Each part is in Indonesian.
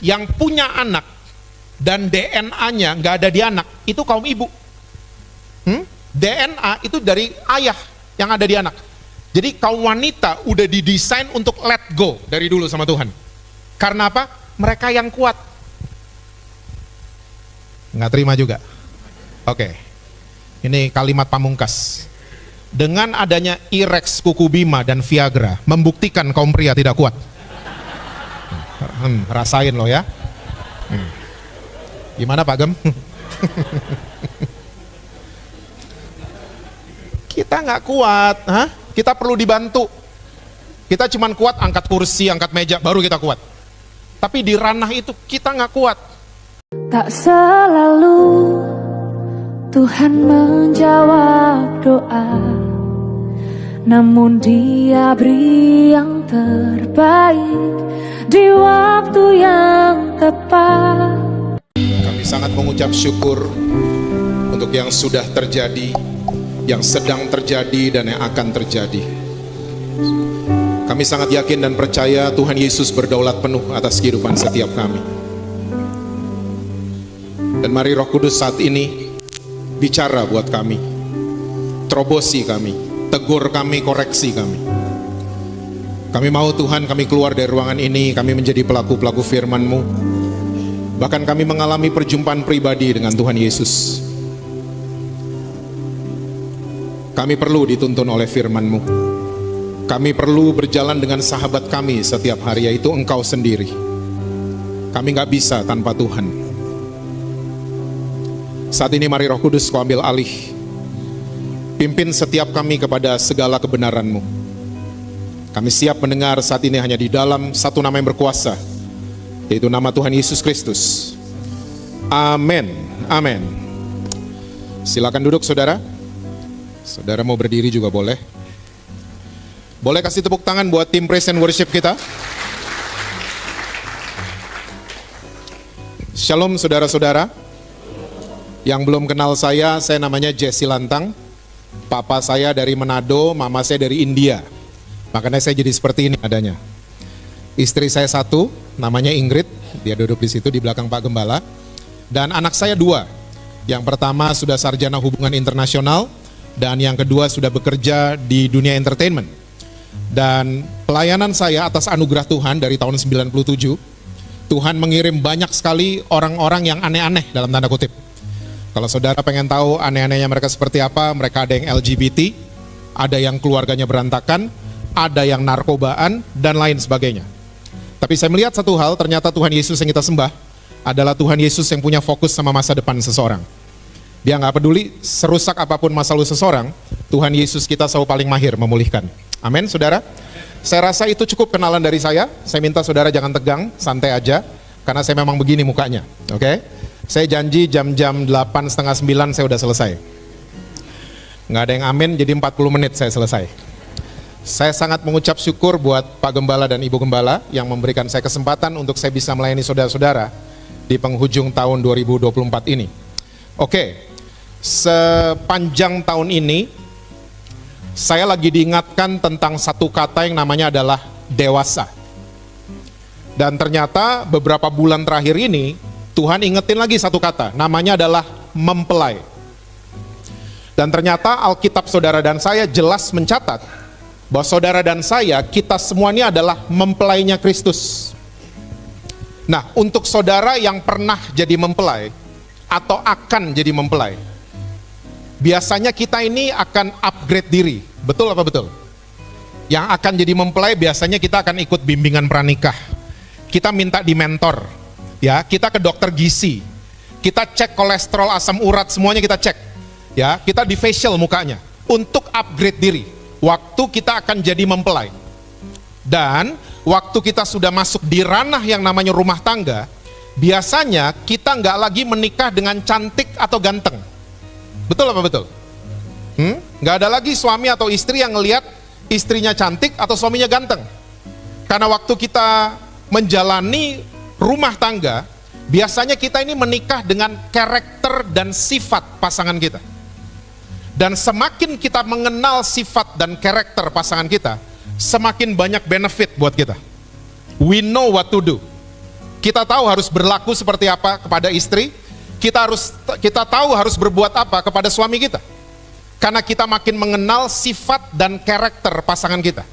yang punya anak dan DNA-nya nggak ada di anak, itu kaum ibu. DNA itu dari ayah yang ada di anak. Jadi kaum wanita udah didesain untuk let go dari dulu sama Tuhan. Karena apa? Mereka yang kuat. Nggak terima juga. Oke. Ini kalimat pamungkas. Dengan adanya Irex, Kuku Bima, dan Viagra, membuktikan kaum pria tidak kuat. Rasain lo ya. Gimana Pak Gem? Kita nggak kuat, kita perlu dibantu. Kita cuman kuat angkat kursi, angkat meja, baru kita kuat. Tapi di ranah itu kita nggak kuat. Tak selalu Tuhan menjawab doa, namun Dia beri yang terbaik di waktu yang tepat. Kami sangat mengucap syukur untuk yang sudah terjadi, yang sedang terjadi, dan yang akan terjadi. Kami sangat yakin dan percaya Tuhan Yesus berdaulat penuh atas kehidupan setiap kami. Dan mari Roh Kudus saat ini bicara buat kami, terobosi kami, tegur kami, koreksi kami. Kami mau Tuhan, kami keluar dari ruangan ini, kami menjadi pelaku-pelaku firman-Mu. Bahkan kami mengalami perjumpaan pribadi dengan Tuhan Yesus. Kami perlu dituntun oleh firman-Mu. Kami perlu berjalan dengan sahabat kami setiap hari, yaitu Engkau sendiri. Kami gak bisa tanpa Tuhan. Saat ini mari Roh Kudus Kau ambil alih. Pimpin setiap kami kepada segala kebenaran-Mu. Kami siap mendengar saat ini hanya di dalam satu nama yang berkuasa, yaitu nama Tuhan Yesus Kristus. Amin. Amin. Silakan duduk saudara. Saudara mau berdiri juga boleh. Boleh kasih tepuk tangan buat tim praise and worship kita. Shalom saudara-saudara. Yang belum kenal saya namanya Jesse Lantang. Papa saya dari Manado, mama saya dari India. Makanya saya jadi seperti ini adanya. Istri saya satu, namanya Ingrid. Dia duduk di situ di belakang Pak Gembala. Dan anak saya dua. Yang pertama sudah sarjana hubungan internasional, dan yang kedua sudah bekerja di dunia entertainment. Dan pelayanan saya atas anugerah Tuhan dari tahun 97, Tuhan mengirim banyak sekali orang-orang yang aneh-aneh dalam tanda kutip. Kalau saudara pengen tahu aneh-anehnya mereka seperti apa, mereka ada yang LGBT, ada yang keluarganya berantakan, ada yang narkobaan, dan lain sebagainya. Tapi saya melihat satu hal, ternyata Tuhan Yesus yang kita sembah adalah Tuhan Yesus yang punya fokus sama masa depan seseorang. Dia nggak peduli serusak apapun masa lalu seseorang, Tuhan Yesus kita selalu paling mahir memulihkan. Amin, saudara. Saya rasa itu cukup kenalan dari saya. Saya minta saudara jangan tegang, santai aja, karena saya memang begini mukanya. Oke? Saya janji jam-jam 8, setengah 9 saya udah selesai. Nggak ada yang amin, jadi 40 menit saya selesai. Saya sangat mengucap syukur buat Pak Gembala dan Ibu Gembala yang memberikan saya kesempatan untuk saya bisa melayani saudara-saudara di penghujung tahun 2024 ini. Oke, sepanjang tahun ini saya lagi diingatkan tentang satu kata yang namanya adalah dewasa. Dan ternyata beberapa bulan terakhir ini Tuhan ingetin lagi satu kata, namanya adalah mempelai. Dan ternyata Alkitab saudara dan saya jelas mencatat bahwa saudara dan saya, kita semua ini adalah mempelainya Kristus. Nah, untuk saudara yang pernah jadi mempelai atau akan jadi mempelai, biasanya kita ini akan upgrade diri. Betul apa betul? Yang akan jadi mempelai biasanya kita akan ikut bimbingan pranikah. Kita minta di mentor. Ya, kita ke dokter gizi, kita cek kolesterol, asam urat, semuanya kita cek. Ya, kita di facial mukanya untuk upgrade diri. Waktu kita akan jadi mempelai. Dan waktu kita sudah masuk di ranah yang namanya rumah tangga, biasanya kita nggak lagi menikah dengan cantik atau ganteng. Betul apa betul? Nggak ada lagi suami atau istri yang ngelihat istrinya cantik atau suaminya ganteng. Karena waktu kita menjalani rumah tangga, biasanya kita ini menikah dengan karakter dan sifat pasangan kita. Dan semakin kita mengenal sifat dan karakter pasangan kita, semakin banyak benefit buat kita. We know what to do. Kita tahu harus berlaku seperti apa kepada istri, kita tahu harus berbuat apa kepada suami kita. Karena kita makin mengenal sifat dan karakter pasangan kita.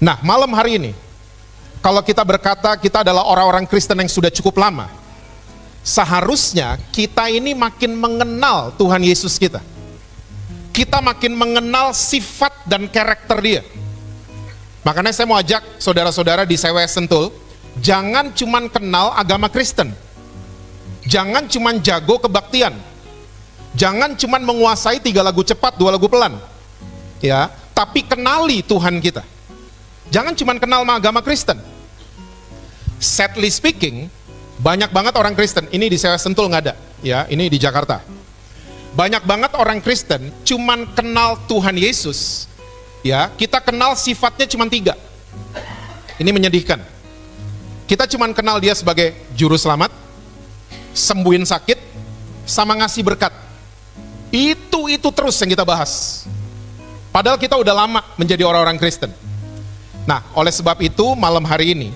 Nah, malam hari ini, kalau kita berkata kita adalah orang-orang Kristen yang sudah cukup lama, seharusnya kita ini makin mengenal Tuhan Yesus kita. Kita makin mengenal sifat dan karakter dia. Makanya saya mau ajak saudara-saudara di CWS Sentul, jangan cuman kenal agama Kristen. Jangan cuman jago kebaktian. Jangan cuman menguasai 3 lagu cepat, 2 lagu pelan. Ya, tapi kenali Tuhan kita. Jangan cuman kenal sama agama Kristen. Sadly speaking, banyak banget orang Kristen, ini di CWS Sentul nggak ada, ya, ini di Jakarta. Banyak banget orang Kristen cuman kenal Tuhan Yesus, ya, kita kenal sifatnya cuman 3. Ini menyedihkan. Kita cuman kenal dia sebagai juru selamat, sembuhin sakit, sama ngasih berkat. Itu terus yang kita bahas. Padahal kita udah lama menjadi orang-orang Kristen. Nah, oleh sebab itu malam hari ini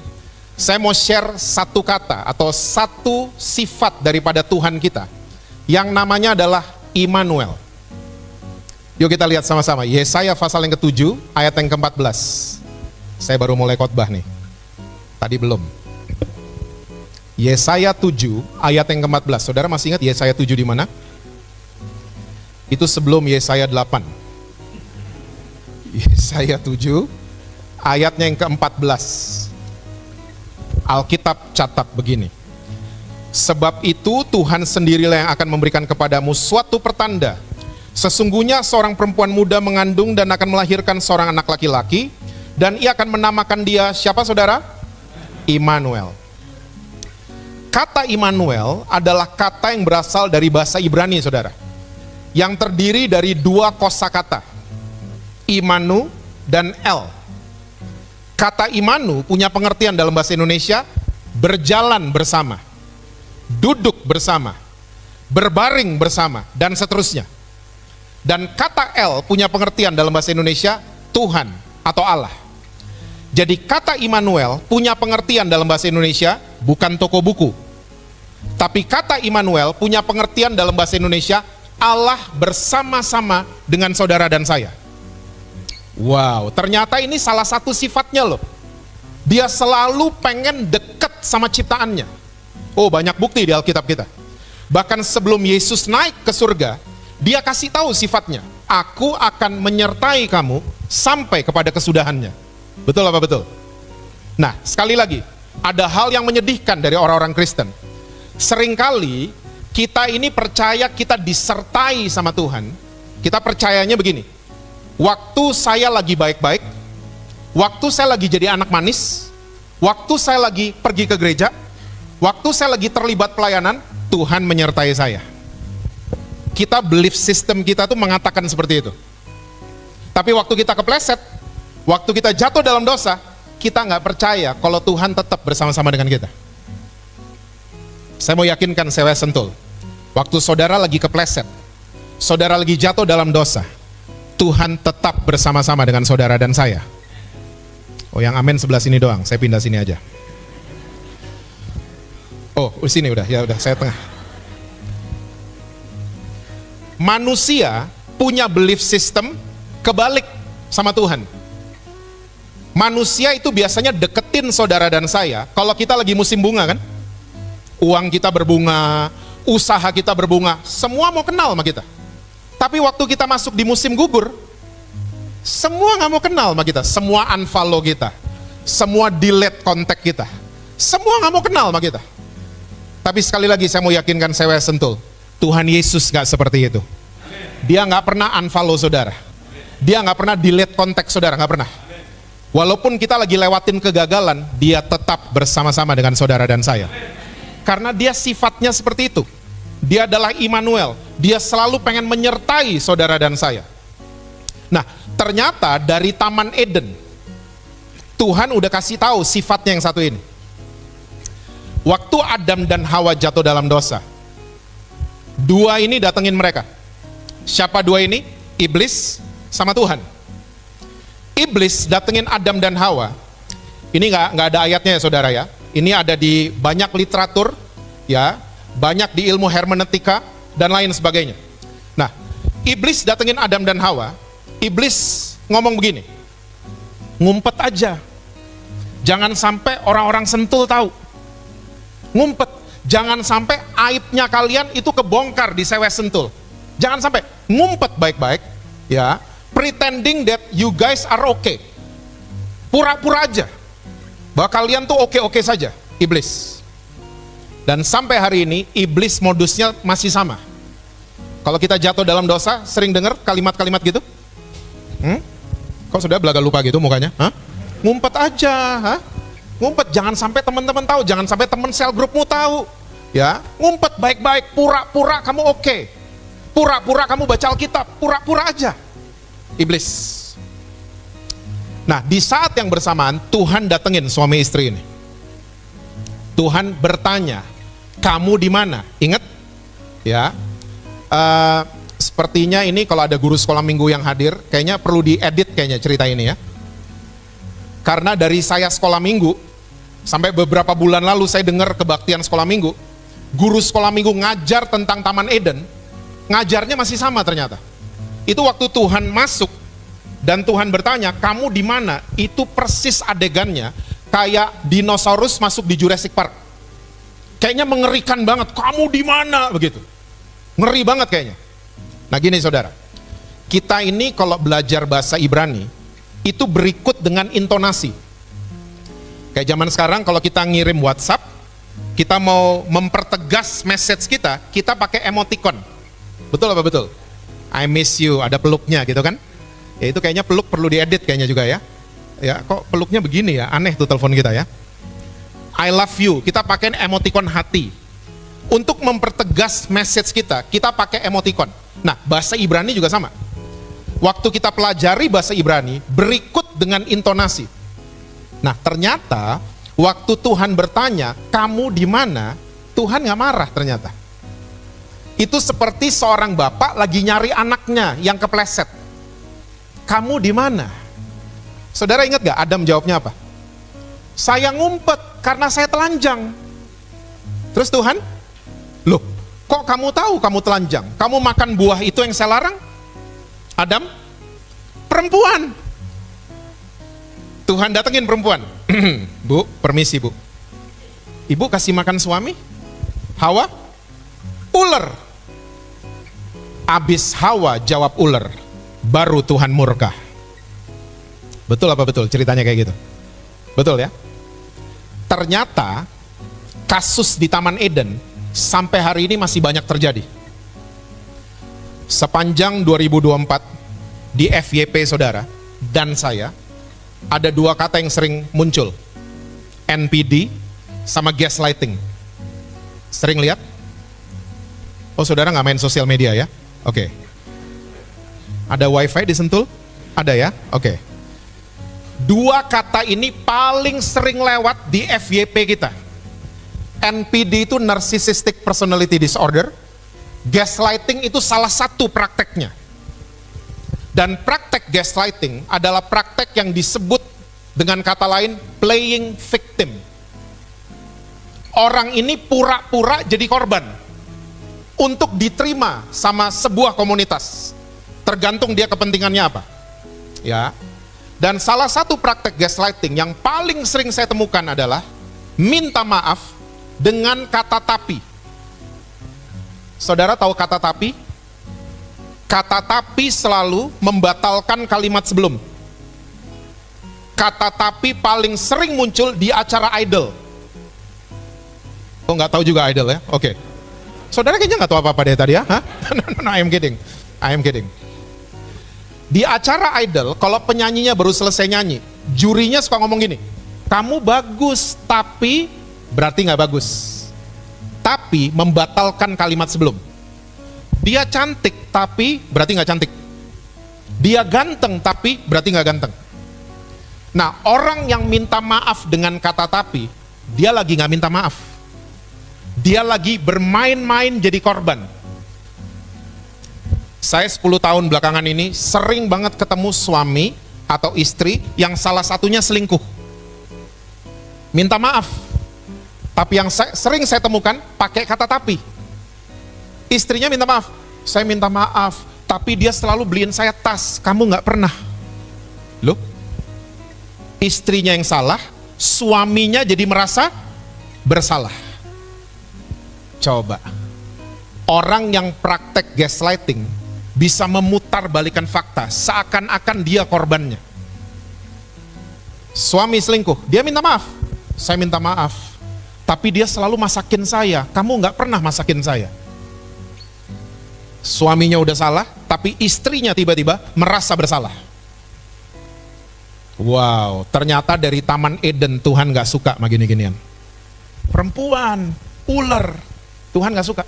saya mau share satu kata atau satu sifat daripada Tuhan kita yang namanya adalah Immanuel. Yuk kita lihat sama-sama Yesaya pasal yang ke-7 ayat yang ke-14. Saya baru mulai khotbah nih. Tadi belum. Yesaya 7 ayat yang ke-14. Saudara masih ingat Yesaya 7 di mana? Itu sebelum Yesaya 8. Yesaya 7 ayatnya yang ke-14. Alkitab catat begini. Sebab itu Tuhan sendirilah yang akan memberikan kepadamu suatu pertanda. Sesungguhnya seorang perempuan muda mengandung dan akan melahirkan seorang anak laki-laki, dan ia akan menamakan dia siapa saudara? Immanuel. Kata Immanuel adalah kata yang berasal dari bahasa Ibrani saudara, yang terdiri dari 2 kosakata, Imanu dan El. Kata Imanu punya pengertian dalam bahasa Indonesia berjalan bersama, duduk bersama, berbaring bersama, dan seterusnya. Dan kata El punya pengertian dalam bahasa Indonesia Tuhan atau Allah. Jadi kata Immanuel punya pengertian dalam bahasa Indonesia bukan toko buku. Tapi kata Immanuel punya pengertian dalam bahasa Indonesia Allah bersama-sama dengan saudara dan saya. Wow, ternyata ini salah satu sifatnya loh. Dia selalu pengen dekat sama ciptaannya. Oh, banyak bukti di Alkitab kita. Bahkan sebelum Yesus naik ke surga, dia kasih tahu sifatnya. Aku akan menyertai kamu sampai kepada kesudahannya. Betul apa betul? Nah, sekali lagi, ada hal yang menyedihkan dari orang-orang Kristen. Seringkali kita ini percaya kita disertai sama Tuhan. Kita percayanya begini. Waktu saya lagi baik-baik, waktu saya lagi jadi anak manis, waktu saya lagi pergi ke gereja, waktu saya lagi terlibat pelayanan, Tuhan menyertai saya. Kita belief system kita tuh mengatakan seperti itu. Tapi waktu kita kepleset, waktu kita jatuh dalam dosa, kita nggak percaya kalau Tuhan tetap bersama-sama dengan kita. Saya mau yakinkan CWS Sentul, waktu saudara lagi kepleset, saudara lagi jatuh dalam dosa, Tuhan tetap bersama-sama dengan saudara dan saya. Oh, yang amin sebelah sini doang, saya pindah sini aja. Oh, di sini udah, ya udah, saya tengah. Manusia punya belief system kebalik sama Tuhan. Manusia itu biasanya deketin saudara dan saya kalau kita lagi musim bunga kan. Uang kita berbunga, usaha kita berbunga, semua mau kenal sama kita. Tapi waktu kita masuk di musim gugur, semua nggak mau kenal sama kita, semua unfollow kita, semua delete kontak kita, semua nggak mau kenal sama kita. Tapi sekali lagi saya mau yakinkan CWS Sentul, Tuhan Yesus nggak seperti itu. Dia nggak pernah unfollow saudara, dia nggak pernah delete kontak saudara, nggak pernah. Walaupun kita lagi lewatin kegagalan, dia tetap bersama-sama dengan saudara dan saya. Karena dia sifatnya seperti itu. Dia adalah Immanuel. Dia selalu pengen menyertai saudara dan saya. Nah, ternyata dari Taman Eden, Tuhan udah kasih tahu sifatnya yang satu ini. Waktu Adam dan Hawa jatuh dalam dosa, 2 ini datengin mereka. Siapa 2 ini? Iblis sama Tuhan. Iblis datengin Adam dan Hawa. Ini nggak ada ayatnya ya saudara ya. Ini ada di banyak literatur, ya, banyak di ilmu hermeneutika dan lain sebagainya. Nah, iblis datengin Adam dan Hawa. Iblis ngomong begini, ngumpet aja, jangan sampai orang-orang sentul tahu. Ngumpet, jangan sampai aibnya kalian itu kebongkar di sewe sentul. Jangan sampai, ngumpet baik-baik, ya, pretending that you guys are okay. Pura-pura aja bahwa kalian tuh oke-oke saja, iblis. Dan sampai hari ini iblis modusnya masih sama. Kalau kita jatuh dalam dosa, sering dengar kalimat-kalimat gitu. Kok sudah belaga lupa gitu mukanya? Hah? Ngumpet aja, hah? Ngumpet, jangan sampai teman-teman tahu, jangan sampai teman sel grupmu tahu. Ya, ngumpet baik-baik, pura-pura kamu oke. Pura-pura kamu baca Alkitab, pura-pura aja. Iblis. Nah, di saat yang bersamaan Tuhan datengin suami istri ini. Tuhan bertanya, kamu di mana? Ingat? Ya. Sepertinya ini kalau ada guru sekolah minggu yang hadir, kayaknya perlu diedit kayaknya cerita ini ya. Karena dari saya sekolah minggu sampai beberapa bulan lalu saya dengar kebaktian sekolah minggu, guru sekolah minggu ngajar tentang Taman Eden, ngajarnya masih sama ternyata. Itu waktu Tuhan masuk dan Tuhan bertanya, kamu di mana? Itu persis adegannya kayak dinosaurus masuk di Jurassic Park. Kayaknya mengerikan banget. Kamu di mana? Begitu. Ngeri banget kayaknya. Nah gini saudara, kita ini kalau belajar bahasa Ibrani itu berikut dengan intonasi. Kayak zaman sekarang kalau kita ngirim WhatsApp, kita mau mempertegas message kita pakai emoticon. Betul apa betul? I miss you, ada peluknya gitu kan? Ya itu kayaknya peluk perlu diedit kayaknya juga ya. Ya kok peluknya begini ya, aneh tuh telepon kita ya. I love you, kita pakai emoticon hati. Untuk mempertegas message kita pakai emoticon. Nah bahasa Ibrani juga sama. Waktu kita pelajari bahasa Ibrani, berikut dengan intonasi. Nah ternyata waktu Tuhan bertanya, kamu di mana? Tuhan nggak marah ternyata. Itu seperti seorang bapak lagi nyari anaknya yang kepleset. Kamu di mana? Saudara ingat gak Adam jawabnya apa? Saya ngumpet karena saya telanjang. Terus Tuhan, loh kok kamu tahu kamu telanjang? Kamu makan buah itu yang saya larang? Adam, perempuan. Tuhan datengin perempuan. Bu, permisi bu. Ibu kasih makan suami? Hawa? Ular. Abis Hawa jawab ular, baru Tuhan murka. Betul apa betul ceritanya kayak gitu? Betul ya? Ternyata kasus di Taman Eden sampai hari ini masih banyak terjadi. Sepanjang 2024 di FYP saudara dan saya, ada dua kata yang sering muncul, NPD sama gaslighting. Sering lihat? Oh saudara nggak main sosial media ya? Oke. Ada wifi di Sentul? Ada ya? Oke. Dua kata ini paling sering lewat di FYP kita. NPD itu Narcissistic Personality Disorder. Gaslighting itu salah satu prakteknya. Dan praktek gaslighting adalah praktek yang disebut dengan kata lain playing victim. Orang ini pura-pura jadi korban untuk diterima sama sebuah komunitas. Tergantung dia kepentingannya apa. Ya. Dan salah satu praktek gaslighting yang paling sering saya temukan adalah minta maaf dengan kata tapi. Saudara tahu kata tapi? Kata tapi selalu membatalkan kalimat sebelum. Kata tapi paling sering muncul di acara idol. Oh nggak tahu juga idol ya? Oke. Saudara kayaknya nggak tahu apa-apa deh tadi ya? Hah? No, I am kidding. I am kidding. Di acara idol, kalau penyanyinya baru selesai nyanyi, jurinya suka ngomong gini, kamu bagus, tapi berarti nggak bagus. Tapi membatalkan kalimat sebelum. Dia cantik, tapi berarti nggak cantik. Dia ganteng, tapi berarti nggak ganteng. Nah, orang yang minta maaf dengan kata tapi, dia lagi nggak minta maaf. Dia lagi bermain-main jadi korban. Saya 10 tahun belakangan ini sering banget ketemu suami atau istri yang salah satunya selingkuh. Minta maaf, Tapi yang sering saya temukan pakai kata tapi. Istrinya minta maaf, saya minta maaf, tapi dia selalu beliin saya tas, kamu nggak pernah. Loh, istrinya yang salah, suaminya jadi merasa bersalah. Coba, orang yang praktek gaslighting bisa memutar balikan fakta, seakan-akan dia korbannya. Suami selingkuh, dia minta maaf, saya minta maaf, tapi dia selalu masakin saya, kamu nggak pernah masakin saya. Suaminya udah salah, tapi istrinya tiba-tiba merasa bersalah. Wow, ternyata dari Taman Eden Tuhan gak suka sama gini-ginian. Perempuan, ular, Tuhan gak suka.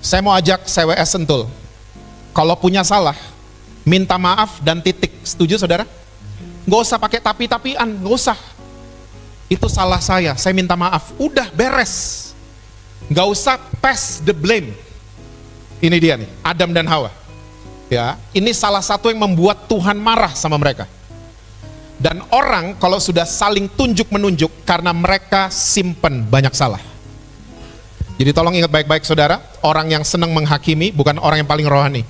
Saya mau ajak CWS Sentul, kalau punya salah, minta maaf dan titik. Setuju saudara? Gak usah pakai tapi-tapian, gak usah. Itu salah saya minta maaf, udah beres. Gak usah pass the blame. Ini dia nih, Adam dan Hawa. Ya, ini salah satu yang membuat Tuhan marah sama mereka. Dan orang kalau sudah saling tunjuk-menunjuk karena mereka simpen banyak salah. Jadi tolong ingat baik-baik saudara, orang yang senang menghakimi bukan orang yang paling rohani.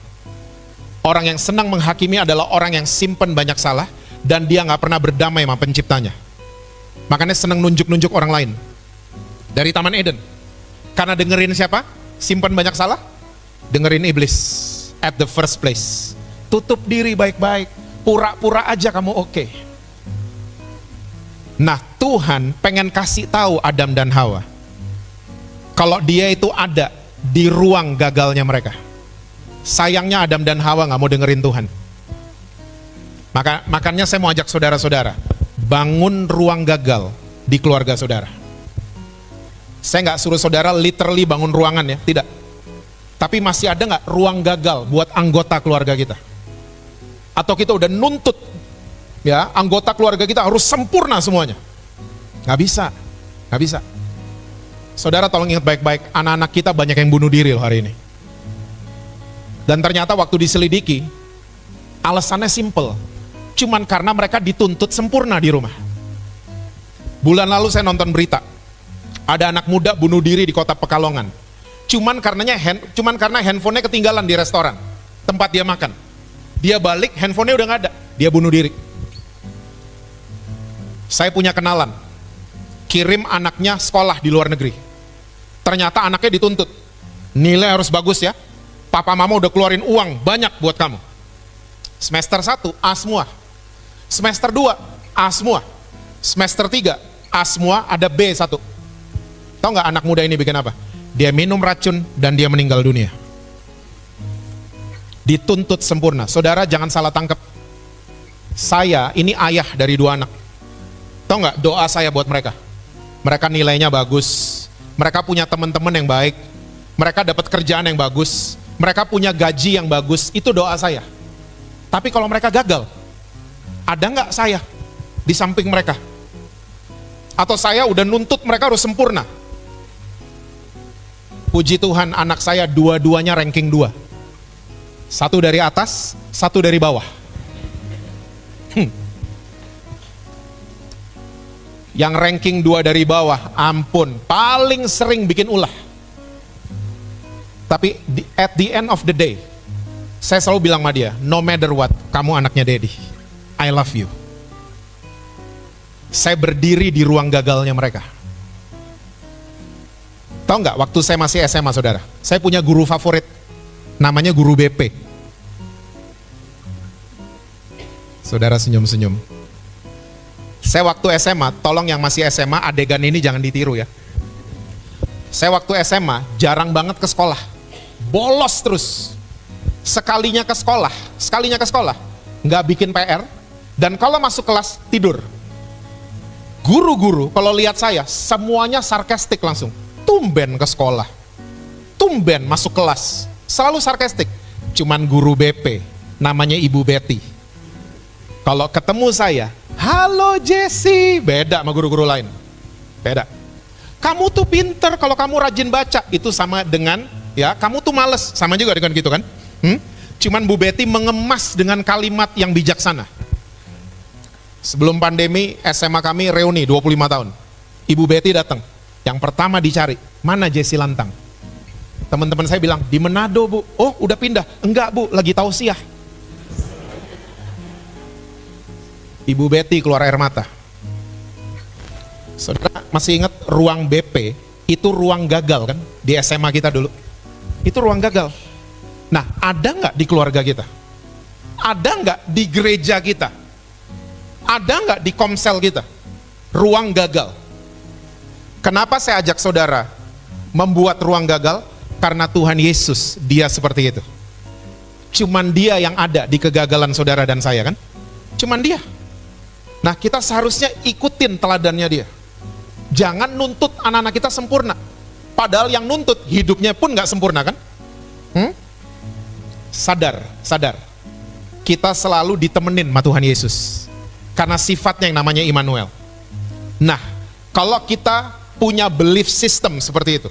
Orang yang senang menghakimi adalah orang yang simpen banyak salah dan dia nggak pernah berdamai sama penciptanya. Makanya senang nunjuk-nunjuk orang lain. Dari Taman Eden. Karena dengerin siapa? Simpen banyak salah? Dengerin iblis at the first place. Tutup diri baik-baik, pura-pura aja kamu oke. Nah, Tuhan pengen kasih tahu Adam dan Hawa kalau dia itu ada di ruang gagalnya mereka. Sayangnya Adam dan Hawa nggak mau dengerin Tuhan. Makanya saya mau ajak saudara-saudara bangun ruang gagal di keluarga saudara. Saya nggak suruh saudara literally bangun ruangan ya, tidak. Tapi masih ada nggak ruang gagal buat anggota keluarga kita? Atau kita udah nuntut ya anggota keluarga kita harus sempurna semuanya? Nggak bisa, nggak bisa. Saudara tolong ingat baik-baik, anak-anak kita banyak yang bunuh diri loh hari ini. Dan ternyata waktu diselidiki, alasannya simple, cuman karena mereka dituntut sempurna di rumah. Bulan lalu saya nonton berita, ada anak muda bunuh diri di kota Pekalongan. Cuman karena handphonenya ketinggalan di restoran tempat dia makan. Dia balik, handphonenya udah nggak ada, dia bunuh diri. Saya punya kenalan, kirim anaknya sekolah di luar negeri. Ternyata anaknya dituntut, nilai harus bagus ya, papa mama udah keluarin uang banyak buat kamu. Semester 1 A semua, semester 2 A semua, semester 3 A semua, ada B1. Tahu nggak anak muda ini bikin apa? Dia minum racun dan dia meninggal dunia. Dituntut sempurna. Saudara jangan salah tangkap. Saya ini ayah dari 2 anak. Tahu nggak doa saya buat mereka? Mereka nilainya bagus. Mereka punya teman-teman yang baik. Mereka dapat kerjaan yang bagus. Mereka punya gaji yang bagus. Itu doa saya. Tapi kalau mereka gagal, ada nggak saya di samping mereka? Atau saya udah nuntut mereka harus sempurna? Puji Tuhan anak saya dua-duanya ranking 2. Satu dari atas, satu dari bawah. Yang ranking 2 dari bawah, ampun, paling sering bikin ulah. Tapi at the end of the day, saya selalu bilang sama dia, no matter what, kamu anaknya Daddy. I love you. Saya berdiri di ruang gagalnya mereka. Tahu nggak, waktu saya masih SMA saudara, saya punya guru favorit, namanya guru BP. Saudara senyum-senyum. Saya waktu SMA, tolong yang masih SMA, adegan ini jangan ditiru ya. Saya waktu SMA, jarang banget ke sekolah. Bolos terus. Sekalinya ke sekolah, nggak bikin PR, dan kalau masuk kelas, tidur. Guru-guru, kalau lihat saya, semuanya sarkastik langsung. Tumben ke sekolah, tumben masuk kelas, selalu sarkastik. Cuman guru BP, namanya Ibu Betty, kalau ketemu saya, halo Jesse, beda sama guru-guru lain, beda. Kamu tuh pinter kalau kamu rajin baca, itu sama dengan, ya kamu tuh males, sama juga dengan gitu kan. Cuman Bu Betty mengemas dengan kalimat yang bijaksana. Sebelum pandemi, SMA kami reuni 25 tahun. Ibu Betty datang. Yang pertama dicari, mana Jesse Lantang? Teman-teman saya bilang, di Manado Bu. Oh udah pindah. Enggak Bu, lagi tausiah. Ibu Betty keluar air mata. Saudara masih ingat ruang BP, itu ruang gagal kan? Di SMA kita dulu. Itu ruang gagal. Nah ada nggak di keluarga kita? Ada nggak di gereja kita? Ada nggak di komsel kita? Ruang gagal. Kenapa saya ajak saudara membuat ruang gagal? Karena Tuhan Yesus, dia seperti itu. Cuman dia yang ada di kegagalan saudara dan saya kan? Cuman dia. Nah kita seharusnya ikutin teladannya dia. Jangan nuntut anak-anak kita sempurna. Padahal yang nuntut hidupnya pun gak sempurna kan? Sadar. Kita selalu ditemenin sama Tuhan Yesus. Karena sifatnya yang namanya Immanuel. Nah, kalau kita punya belief system seperti itu,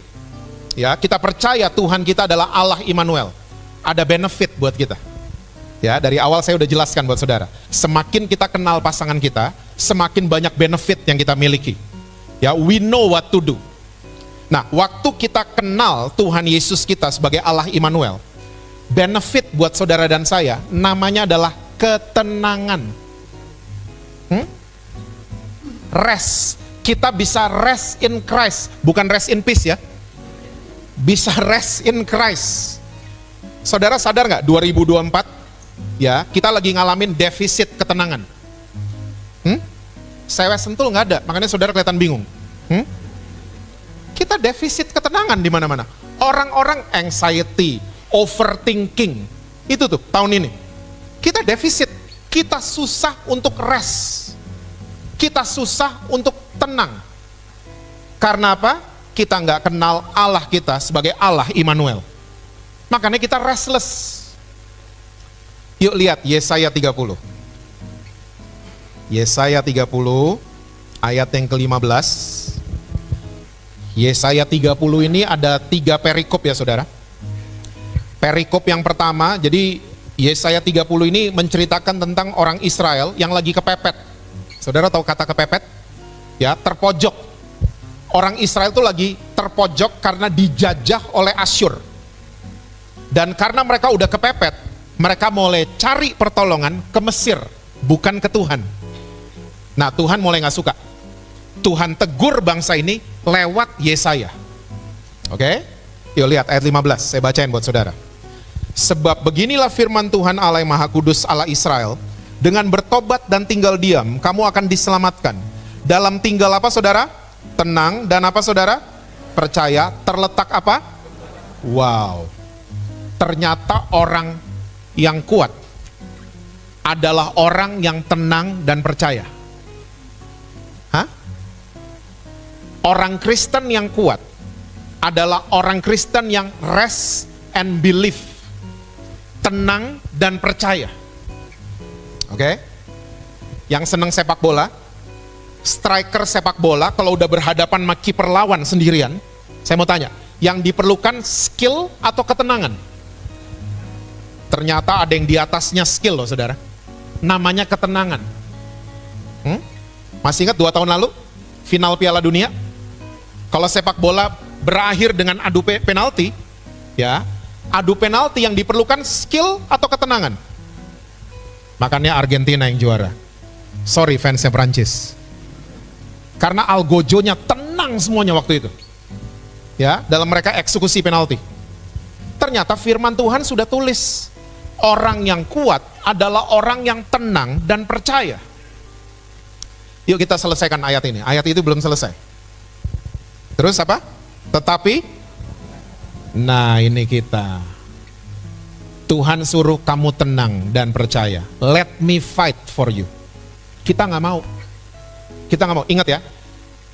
ya, kita percaya Tuhan kita adalah Allah Immanuel, ada benefit buat kita. Ya, dari awal saya udah jelaskan buat saudara. Semakin kita kenal pasangan kita, semakin banyak benefit yang kita miliki. Ya, we know what to do. Nah, waktu kita kenal Tuhan Yesus kita sebagai Allah Immanuel, benefit buat saudara dan saya namanya adalah ketenangan. Rest. Kita bisa rest in Christ, bukan rest in peace ya. Bisa rest in Christ. Saudara sadar nggak 2024 ya, kita lagi ngalamin defisit ketenangan. Sewa Sentul nggak ada, makanya saudara kelihatan bingung. Kita defisit ketenangan di mana-mana. Orang-orang anxiety, overthinking, itu tuh tahun ini. Kita defisit, kita susah untuk rest. Kita susah untuk tenang. Karena apa? Kita nggak kenal Allah kita sebagai Allah Immanuel. Makanya kita restless. Yuk lihat Yesaya 30. Yesaya 30 ayat yang ke-15. Yesaya 30 ini ada 3 perikop ya saudara. Perikop yang pertama, jadi Yesaya 30 ini menceritakan tentang orang Israel yang lagi kepepet. Saudara tahu kata kepepet? Ya, terpojok. Orang Israel itu lagi terpojok karena dijajah oleh Asyur. Dan karena mereka udah kepepet, mereka mulai cari pertolongan ke Mesir, bukan ke Tuhan. Nah, Tuhan mulai gak suka. Tuhan tegur bangsa ini lewat Yesaya. Oke? Yuk lihat ayat 15, saya bacain buat saudara. Sebab beginilah firman Tuhan Allah yang Maha Kudus Allah Israel, dengan bertobat dan tinggal diam, kamu akan diselamatkan. Dalam tinggal apa saudara? Tenang dan apa saudara? Percaya. Terletak apa? Wow. Ternyata orang yang kuat adalah orang yang tenang dan percaya. Hah? Orang Kristen yang kuat adalah orang Kristen yang rest and believe. Tenang dan percaya. Oke? Yang senang sepak bola, striker sepak bola kalau udah berhadapan sama kiper lawan sendirian, saya mau tanya, yang diperlukan skill atau ketenangan? Ternyata ada yang di atasnya skill loh saudara. Namanya ketenangan. Masih ingat 2 tahun lalu final Piala Dunia? Kalau sepak bola berakhir dengan adu penalti, ya, adu penalti yang diperlukan skill atau ketenangan? Makanya Argentina yang juara. Sorry fansnya Prancis. Karena algojonya tenang semuanya waktu itu. Ya, dalam mereka eksekusi penalti. Ternyata firman Tuhan sudah tulis, orang yang kuat adalah orang yang tenang dan percaya. Yuk kita selesaikan ayat ini. Ayat itu belum selesai. Terus apa? Tetapi, nah ini kita. Tuhan suruh kamu tenang dan percaya. Let me fight for you. Kita nggak mau. Kita nggak mau. Ingat ya,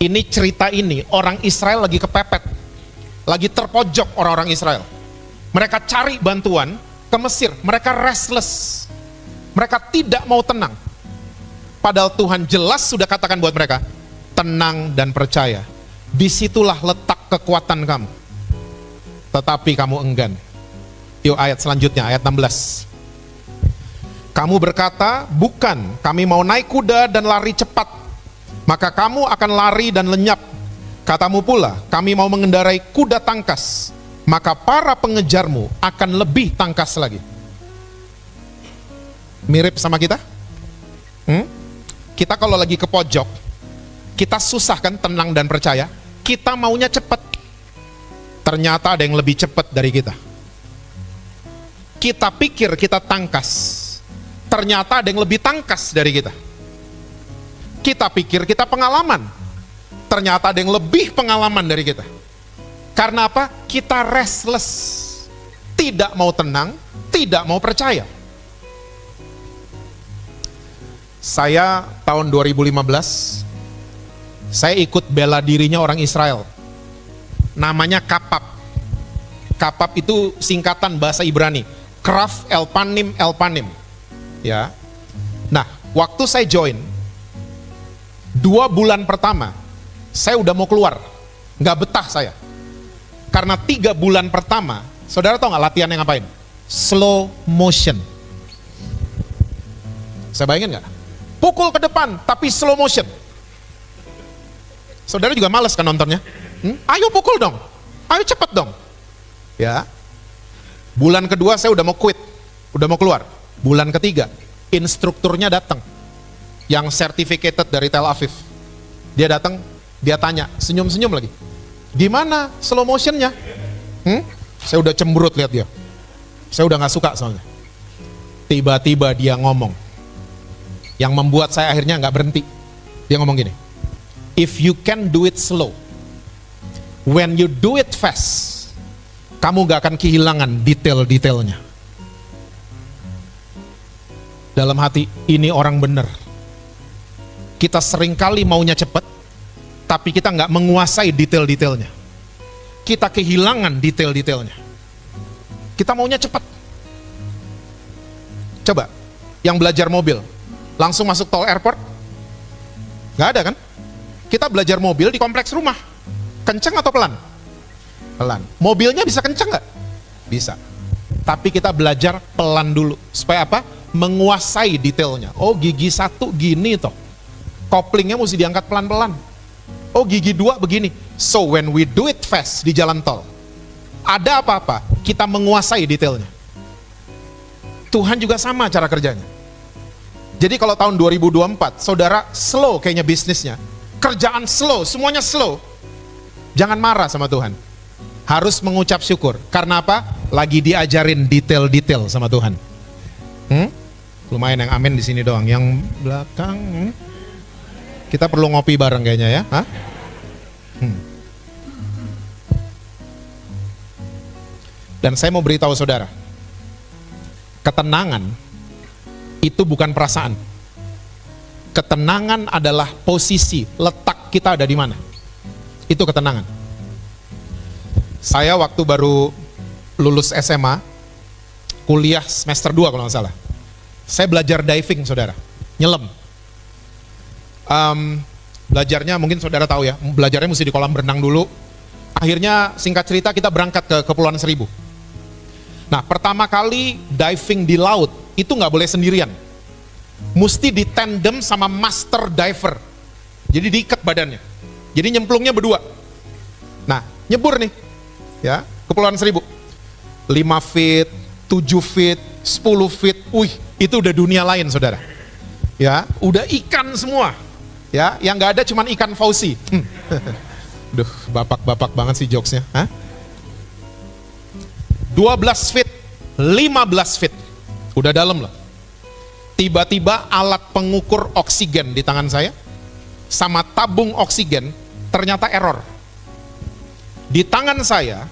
ini cerita ini orang Israel lagi kepepet, lagi terpojok orang-orang Israel. Mereka cari bantuan ke Mesir. Mereka restless. Mereka tidak mau tenang. Padahal Tuhan jelas sudah katakan buat mereka, tenang dan percaya. Disitulah letak kekuatan kamu. Tetapi kamu enggan. Yuk ayat selanjutnya, ayat 16. Kamu berkata, bukan, kami mau naik kuda dan lari cepat, maka kamu akan lari dan lenyap. Katamu pula, kami mau mengendarai kuda tangkas, maka para pengejarmu akan lebih tangkas lagi. Mirip sama kita? Kita kalau lagi ke pojok, kita susah kan tenang dan percaya, kita maunya cepat. Ternyata ada yang lebih cepat dari kita. Kita pikir kita tangkas, ternyata ada yang lebih tangkas dari kita. Kita pikir kita pengalaman, ternyata ada yang lebih pengalaman dari kita. Karena apa? Kita restless, tidak mau tenang, tidak mau percaya. Saya tahun 2015, saya ikut bela dirinya orang Israel. Namanya Kapap. Kapap itu singkatan bahasa Ibrani. Kraf Elpanim Elpanim. Ya. Nah, waktu saya join, 2 bulan pertama, saya udah mau keluar. Nggak betah saya. Karena 3 bulan pertama, saudara tahu nggak latihannya ngapain? Slow motion. Saya bayangin nggak? Pukul ke depan, tapi slow motion. Saudara juga males kan nontonnya? Ayo pukul dong, ayo cepet dong. Ya. Bulan kedua saya udah mau quit, udah mau keluar. Bulan ketiga, instrukturnya datang, yang certificated dari Tel Aviv. Dia datang, dia tanya, senyum-senyum lagi. Gimana slow motionnya? Saya udah cemberut lihat dia. Saya udah nggak suka soalnya. Tiba-tiba dia ngomong, yang membuat saya akhirnya nggak berhenti. Dia ngomong gini, if you can do it slow, when you do it fast, kamu gak akan kehilangan detail-detailnya. Dalam hati, ini orang bener. Kita seringkali maunya cepat, tapi kita gak menguasai detail-detailnya. Kita kehilangan detail-detailnya. Kita maunya cepat. Coba, yang belajar mobil, langsung masuk tol airport? Gak ada kan? Kita belajar mobil di kompleks rumah. Kenceng atau pelan? Pelan. Mobilnya bisa kenceng nggak? Bisa. Tapi kita belajar pelan dulu. Supaya apa? Menguasai detailnya. Oh, gigi 1 gini toh. Koplingnya mesti diangkat pelan-pelan. Oh, gigi 2 begini. So when we do it fast di jalan tol, ada apa-apa, kita menguasai detailnya. Tuhan juga sama cara kerjanya. Jadi kalau tahun 2024, saudara slow kayaknya bisnisnya, kerjaan slow, semuanya slow, jangan marah sama Tuhan. Harus mengucap syukur. Karena apa? Lagi diajarin detail-detail sama Tuhan. Lumayan yang amin di sini doang. Yang belakang, kita perlu ngopi bareng kayaknya ya. Hah? Dan saya mau beritahu saudara, ketenangan itu bukan perasaan. Ketenangan adalah posisi, letak kita ada di mana. Itu ketenangan. Saya waktu baru lulus SMA, kuliah semester 2 kalau nggak salah, saya belajar diving saudara, nyelam. Belajarnya mungkin saudara tahu ya, belajarnya mesti di kolam berenang dulu. Akhirnya singkat cerita kita berangkat ke Kepulauan Seribu. Nah, pertama kali diving di laut, itu nggak boleh sendirian. Mesti di tandem sama master diver. Jadi diikat badannya. Jadi nyemplungnya berdua. Nah, nyebur nih. Ya, Kepulauan Seribu. 5 feet, 7 feet, 10 feet. Wih, itu udah dunia lain, saudara. Ya, udah ikan semua. Ya, yang nggak ada cuman ikan Fauzi. Duh, bapak-bapak banget sih jokesnya. Hah? 12 feet, 15 feet. Udah dalam loh. Tiba-tiba alat pengukur oksigen di tangan saya sama tabung oksigen ternyata error. Di tangan saya,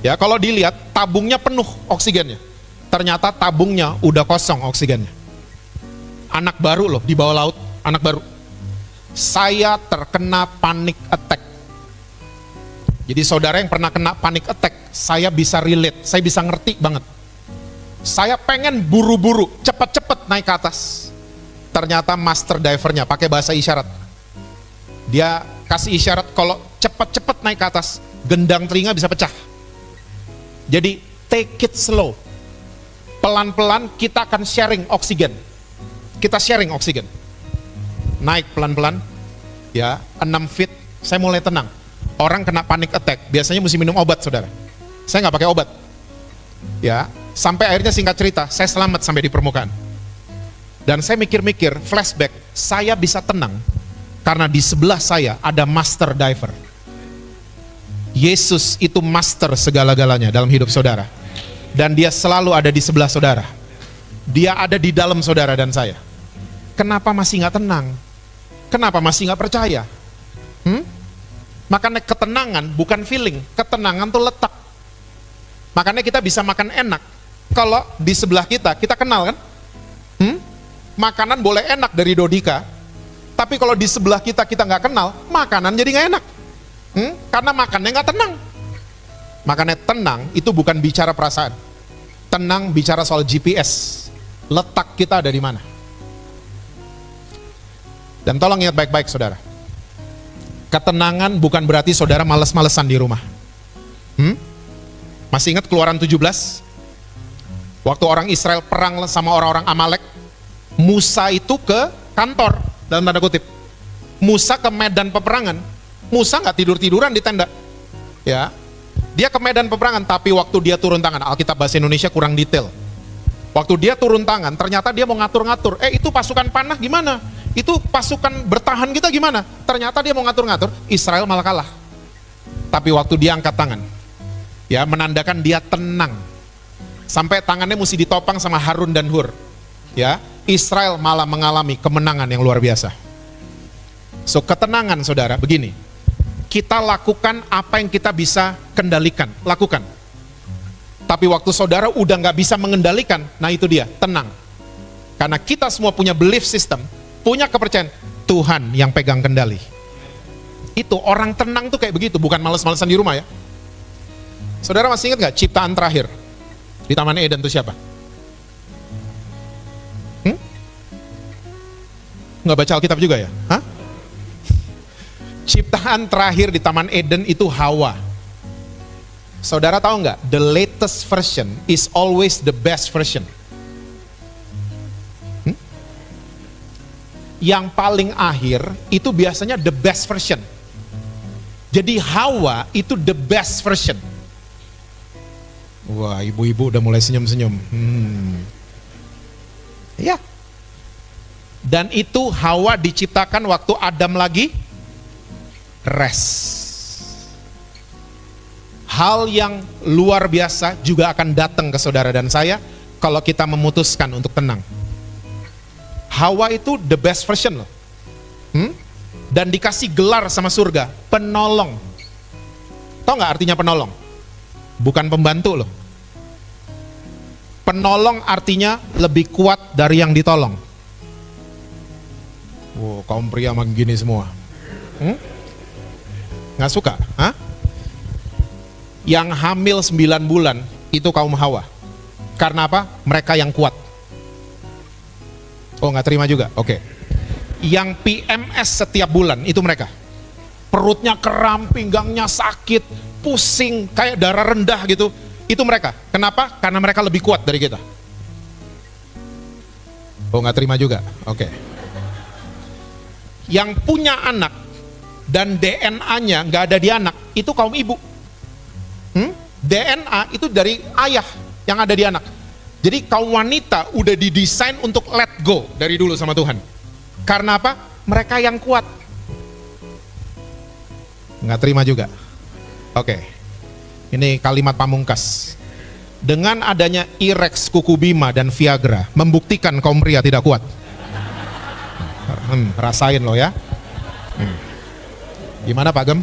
ya kalau dilihat tabungnya penuh oksigennya. Ternyata tabungnya udah kosong oksigennya. Anak baru loh, di bawah laut, anak baru. Saya terkena panic attack. Jadi saudara yang pernah kena panic attack, saya bisa relate, saya bisa ngerti banget. Saya pengen buru-buru, cepet-cepet naik ke atas. Ternyata master divernya pakai bahasa isyarat. Dia kasih isyarat kalau cepet-cepet naik ke atas, gendang telinga bisa pecah. Jadi take it slow. Pelan-pelan kita akan sharing oksigen. Kita sharing oksigen. Naik pelan-pelan. ya 6 feet, saya mulai tenang. Orang kena panic attack, biasanya mesti minum obat, saudara. Saya nggak pakai obat. Ya, sampai akhirnya singkat cerita, saya selamat sampai di permukaan. Dan saya mikir-mikir, flashback, saya bisa tenang karena di sebelah saya ada master diver. Yesus itu master segala-galanya dalam hidup saudara. Dan dia selalu ada di sebelah saudara. Dia ada di dalam saudara dan saya. Kenapa masih nggak tenang? Kenapa masih nggak percaya? Makanya ketenangan bukan feeling, ketenangan tuh letak. Makanya kita bisa makan enak kalau di sebelah kita kenal kan? Makanan boleh enak dari Dodika, tapi kalau di sebelah kita nggak kenal, makanan jadi nggak enak. Karena makannya nggak tenang. Makanya tenang itu bukan bicara perasaan. Tenang bicara soal GPS. Letak kita ada di mana. Dan tolong ingat baik-baik saudara. Ketenangan bukan berarti saudara males-malesan di rumah. Masih ingat Keluaran 17? Waktu orang Israel perang sama orang-orang Amalek, Musa itu ke kantor, dalam tanda kutip. Musa ke medan peperangan. Musa nggak tidur-tiduran di tenda. Ya, dia ke medan peperangan, tapi waktu dia turun tangan, Alkitab bahasa Indonesia kurang detail. Waktu dia turun tangan, ternyata dia mau ngatur-ngatur. Itu pasukan panah gimana? Itu pasukan bertahan kita gimana? Ternyata dia mau ngatur-ngatur, Israel malah kalah. Tapi waktu dia angkat tangan, ya menandakan dia tenang. Sampai tangannya mesti ditopang sama Harun dan Hur. Ya, Israel malah mengalami kemenangan yang luar biasa. So, ketenangan saudara, begini. Kita lakukan apa yang kita bisa kendalikan, lakukan. Tapi waktu saudara udah nggak bisa mengendalikan, nah itu dia, tenang. Karena kita semua punya belief system, punya kepercayaan, Tuhan yang pegang kendali. Itu, orang tenang tuh kayak begitu, bukan males-malesan di rumah ya. Saudara masih ingat nggak ciptaan terakhir di Taman Eden itu siapa? Nggak baca Alkitab juga ya? Hah? Ciptaan terakhir di Taman Eden itu Hawa. Saudara tahu nggak? The latest version is always the best version. Yang paling akhir itu biasanya the best version. Jadi Hawa itu the best version. Wah, ibu-ibu udah mulai senyum-senyum. Ya. Dan itu Hawa diciptakan waktu Adam lagi rest. Hal yang luar biasa juga akan datang ke saudara dan saya kalau kita memutuskan untuk tenang. Hawa itu the best version loh. Dan dikasih gelar sama surga, penolong. Tahu nggak artinya penolong? Bukan pembantu loh. Penolong artinya lebih kuat dari yang ditolong. Wow, kaum pria mah gini semua. Nggak suka? Hah? Yang hamil 9 bulan itu kaum Hawa. Karena apa? Mereka yang kuat. Oh, nggak terima juga? Oke. Yang PMS setiap bulan itu mereka. Perutnya kram, pinggangnya sakit, pusing, kayak darah rendah gitu. Itu mereka. Kenapa? Karena mereka lebih kuat dari kita. Oh, nggak terima juga? Oke. Yang punya anak dan DNA-nya nggak ada di anak, itu kaum ibu. DNA itu dari ayah yang ada di anak. Jadi kaum wanita udah didesain untuk let go dari dulu sama Tuhan. Karena apa? Mereka yang kuat. Nggak terima juga? Oke. Ini kalimat pamungkas. Dengan adanya Irex, Kuku Bima, dan Viagra, membuktikan kaum pria tidak kuat. Rasain lo ya. Gimana Pak Gem?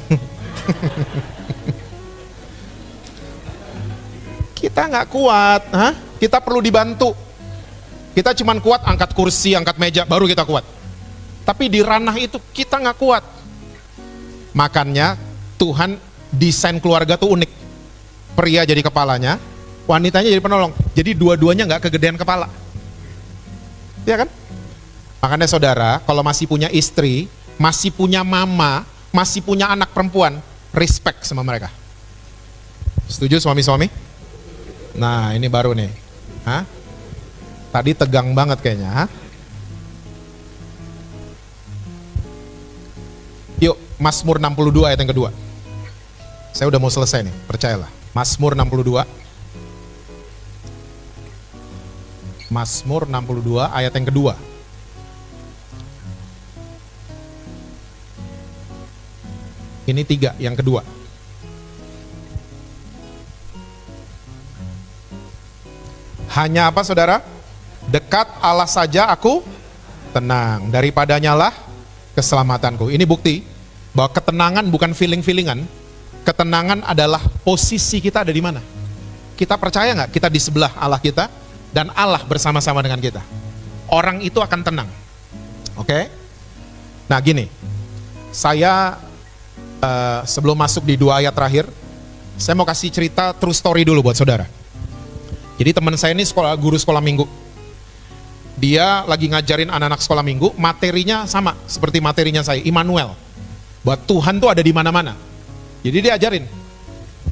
Kita nggak kuat, kita perlu dibantu. Kita cuman kuat angkat kursi, angkat meja, baru kita kuat. Tapi di ranah itu kita nggak kuat. Makanya Tuhan desain keluarga tuh unik. Pria jadi kepalanya, wanitanya jadi penolong. Jadi dua-duanya nggak kegedean kepala. Ya kan? Makanya saudara, kalau masih punya istri, masih punya mama, masih punya anak perempuan, respect sama mereka. Setuju suami-suami? Nah, ini baru nih. Tadi tegang banget kayaknya. Mazmur 62 ayat yang kedua. Saya udah mau selesai nih, percayalah. Mazmur 62. Mazmur 62 ayat yang kedua. Ini 3, yang kedua. Hanya apa saudara? Dekat Allah saja aku tenang, daripadanya lah keselamatanku. Ini bukti bahwa ketenangan bukan feeling-feelingan. Ketenangan adalah posisi kita ada di mana. Kita percaya nggak kita di sebelah Allah kita dan Allah bersama-sama dengan kita. Orang itu akan tenang. Oke? Nah gini, saya sebelum masuk di 2 ayat terakhir, saya mau kasih cerita true story dulu buat saudara. Jadi teman saya ini guru sekolah minggu. Dia lagi ngajarin anak-anak sekolah minggu, materinya sama seperti materinya saya, Immanuel. Buat Tuhan tuh ada di mana-mana. Jadi dia ajarin.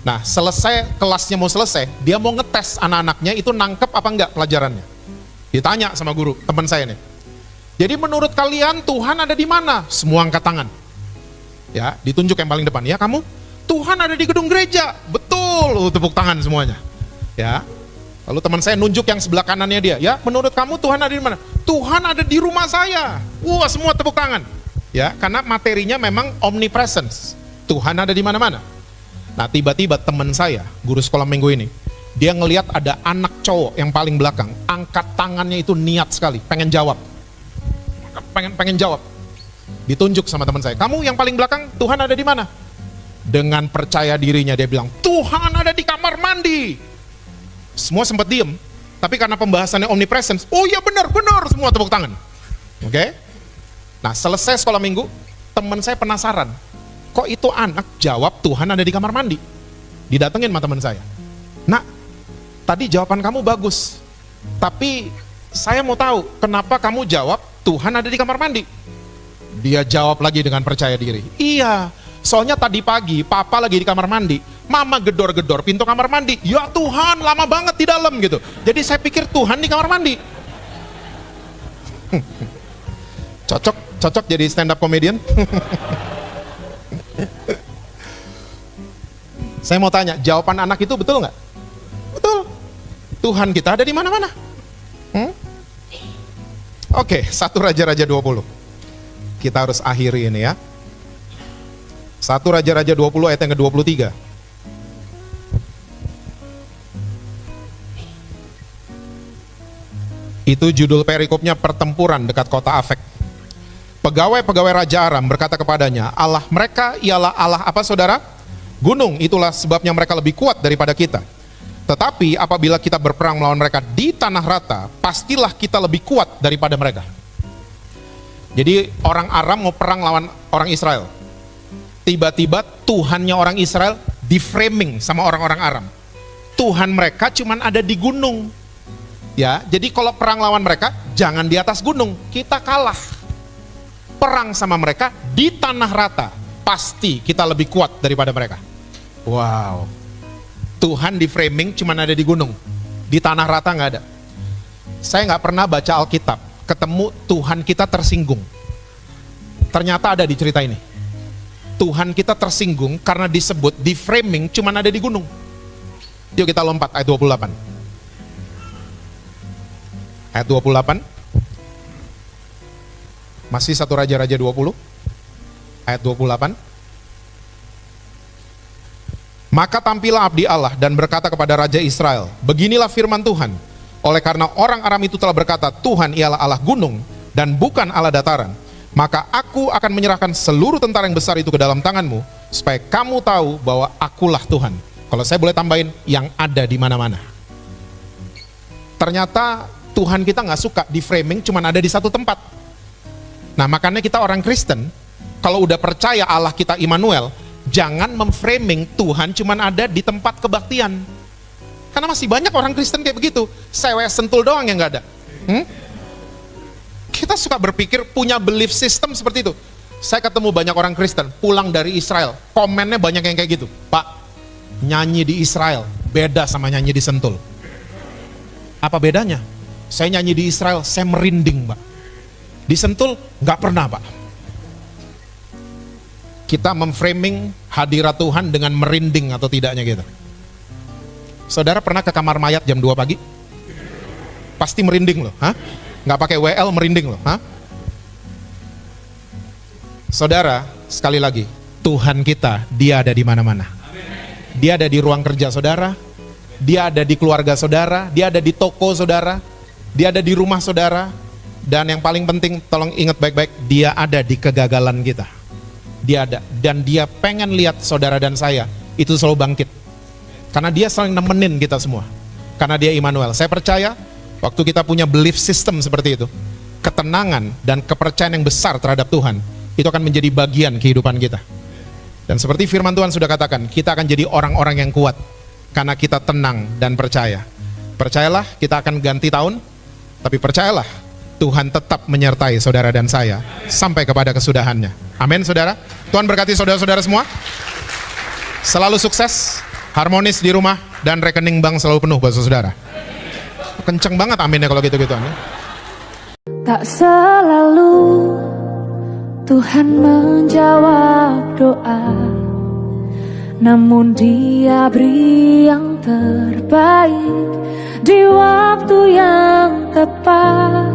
Nah, selesai kelasnya mau selesai, dia mau ngetes anak-anaknya itu nangkep apa enggak pelajarannya. Ditanya sama guru, teman saya nih. Jadi menurut kalian Tuhan ada di mana? Semua angkat tangan. Ya, ditunjuk yang paling depan. Ya kamu, Tuhan ada di gedung gereja. Betul, tepuk tangan semuanya. Ya. Lalu teman saya nunjuk yang sebelah kanannya dia. Ya, menurut kamu Tuhan ada di mana? Tuhan ada di rumah saya. Wah, semua tepuk tangan. Ya, karena materinya memang omnipresence. Tuhan ada di mana-mana. Nah, tiba-tiba teman saya, guru sekolah minggu ini, dia ngelihat ada anak cowok yang paling belakang, angkat tangannya itu niat sekali, pengen jawab. Pengen jawab. Ditunjuk sama teman saya, kamu yang paling belakang, Tuhan ada di mana? Dengan percaya dirinya dia bilang, Tuhan ada di kamar mandi. Semua sempat diem, tapi karena pembahasannya omnipresence, oh iya benar, semua tepuk tangan. Oke? Nah, selesai sekolah minggu, teman saya penasaran, kok itu anak jawab Tuhan ada di kamar mandi? Didatengin sama teman saya. Nak, tadi jawaban kamu bagus, tapi saya mau tahu kenapa kamu jawab Tuhan ada di kamar mandi? Dia jawab lagi dengan percaya diri. Iya, soalnya tadi pagi papa lagi di kamar mandi, mama gedor-gedor pintu kamar mandi. Ya Tuhan, lama banget di dalam gitu. Jadi saya pikir Tuhan di kamar mandi. Cocok jadi stand up comedian. Saya mau tanya, jawaban anak itu betul nggak? Betul. Tuhan kita ada di mana-mana. Oke, 1 Raja-Raja 20. Kita harus akhiri ini ya. 1 Raja-Raja 20 ayat yang ke-23. Itu judul perikopnya pertempuran dekat kota Afek. Pegawai-pegawai Raja Aram berkata kepadanya, Allah mereka ialah Allah apa saudara? Gunung, itulah sebabnya mereka lebih kuat daripada kita. Tetapi apabila kita berperang melawan mereka di tanah rata, pastilah kita lebih kuat daripada mereka. Jadi orang Aram mau perang lawan orang Israel. Tiba-tiba Tuhannya orang Israel di-framing sama orang-orang Aram. Tuhan mereka cuman ada di gunung. Ya, jadi kalau perang lawan mereka, jangan di atas gunung, kita kalah. Perang sama mereka di tanah rata, pasti kita lebih kuat daripada mereka. Wow, Tuhan di framing cuman ada di gunung, di tanah rata nggak ada. Saya nggak pernah baca Alkitab ketemu Tuhan kita tersinggung. Ternyata ada di cerita ini. Tuhan kita tersinggung karena disebut di framing cuman ada di gunung. Yuk kita lompat ayat 28. Ayat 28. Masih 1 Raja-Raja 20 ayat 28. Maka tampillah abdi Allah dan berkata kepada Raja Israel, beginilah firman Tuhan, oleh karena orang Aram itu telah berkata, Tuhan ialah Allah gunung dan bukan Allah dataran, maka aku akan menyerahkan seluruh tentara yang besar itu ke dalam tanganmu, supaya kamu tahu bahwa akulah Tuhan. Kalau saya boleh tambahin, yang ada di mana-mana. Ternyata Tuhan kita nggak suka di framing cuman ada di satu tempat. Nah makanya kita orang Kristen, kalau udah percaya Allah kita Immanuel, jangan memframing Tuhan cuman ada di tempat kebaktian. Karena masih banyak orang Kristen kayak begitu, sewe sentul doang yang nggak ada. Kita suka berpikir punya belief system seperti itu. Saya ketemu banyak orang Kristen pulang dari Israel, komennya banyak yang kayak gitu. Pak, nyanyi di Israel beda sama nyanyi di Sentul. Apa bedanya? Saya nyanyi di Israel, saya merinding, Pak. Di Sentul nggak pernah, Pak. kita memframing hadirat Tuhan dengan merinding atau tidaknya gitu. Saudara pernah ke kamar mayat jam 2 pagi? Pasti merinding loh, hah? Nggak pakai WL merinding loh, hah? Saudara, sekali lagi, Tuhan kita, dia ada di mana-mana. Dia ada di ruang kerja saudara, dia ada di keluarga saudara, dia ada di toko saudara, dia ada di rumah saudara, dan yang paling penting, tolong ingat baik-baik, dia ada di kegagalan kita. Dia ada, dan dia pengen lihat saudara dan saya itu selalu bangkit. Karena dia selalu nemenin kita semua. Karena dia Immanuel. Saya percaya waktu kita punya belief system seperti itu, ketenangan dan kepercayaan yang besar terhadap Tuhan, itu akan menjadi bagian kehidupan kita. Dan seperti firman Tuhan sudah katakan, kita akan jadi orang-orang yang kuat karena kita tenang dan percaya. Percayalah, kita akan ganti tahun, tapi percayalah, Tuhan tetap menyertai saudara dan saya sampai kepada kesudahannya. Amin saudara. Tuhan berkati saudara-saudara semua. Selalu sukses, harmonis di rumah, dan rekening bank selalu penuh buat saudara. Kenceng banget aminnya kalau gitu-gitu. Tak selalu Tuhan menjawab doa, namun Dia beri yang terbaik di waktu yang tepat.